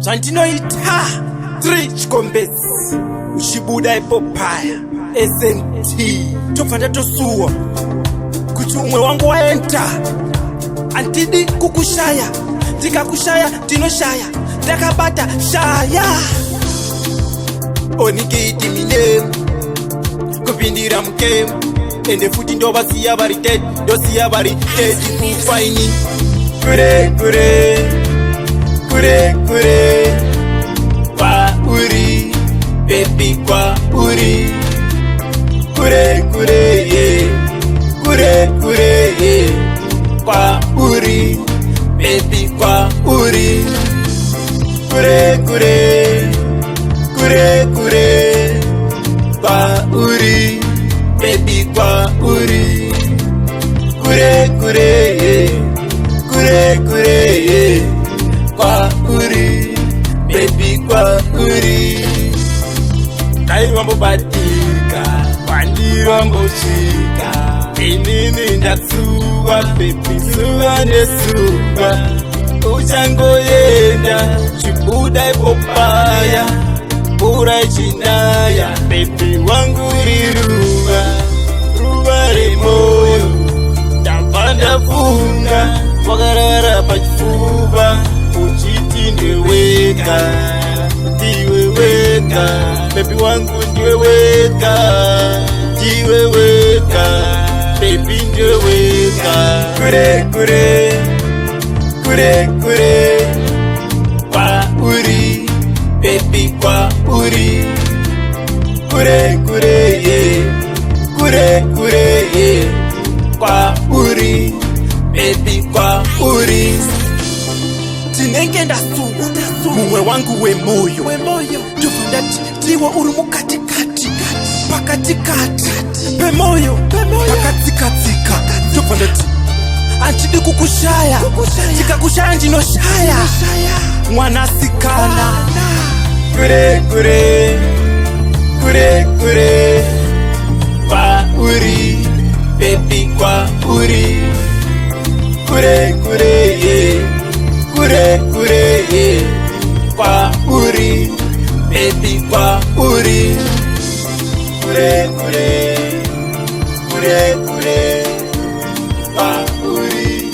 Zvandinoita 3 chikombezi uchibuda ipo paya SNT tobva ndatosuwa kuti umwe wangu waenda. Handidi kukushaya, ndikakushaya ndinoshaya, ndakabata shaya. Onigiti minemu kupindira mukemu ende futi ndovasiya vari dead, ndosiya vari dead kufaini. Kure kure kure kure kwa uri baby, kwa uri kure kure yeah, kure kure yeah, kwa uri baby, kwa uri kure kure kure kure kwa uri baby, kwa uri kure kure yeah, kure kure yeah, kwa uri baby, kwa uri. Dai wambobadika kwandiro ngoshika inini ndaksuwa baby, suwa nesuwa uchangoyenda chibuda ipopaya pura ichinaya baby wangu riruwa ruva remoyo ndabva ndafunga wakarara pachifuva uchiti ndeweka ndiwe weka baby wangu ndiwe weka ndiwe weka baby ndiwe weka. Kure kure kure kure kwa uri baby, kwa uri kure kure yeah, kure kure yeah, kwa uri baby, kwa uri. Tinenge ndasuwa mumwe wangu wemoyo ndobva ndati ndiwe uri mukatikati pakatikati pemoyo pakatsikatsika. Ndobva ndati handidi kukushaya, ndikakushaya ndinoshaya mwanasikana. Kure kure kure kure kwa uri baby, kwa uri kure kure yeah, kure kure yeah, kwa uri baby, kwa uri kure kure kure kure kwa uri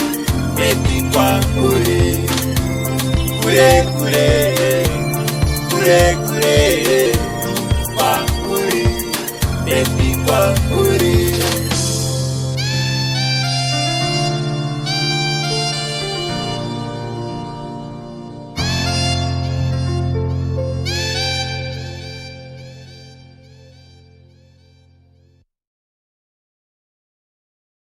baby, kwa uri kure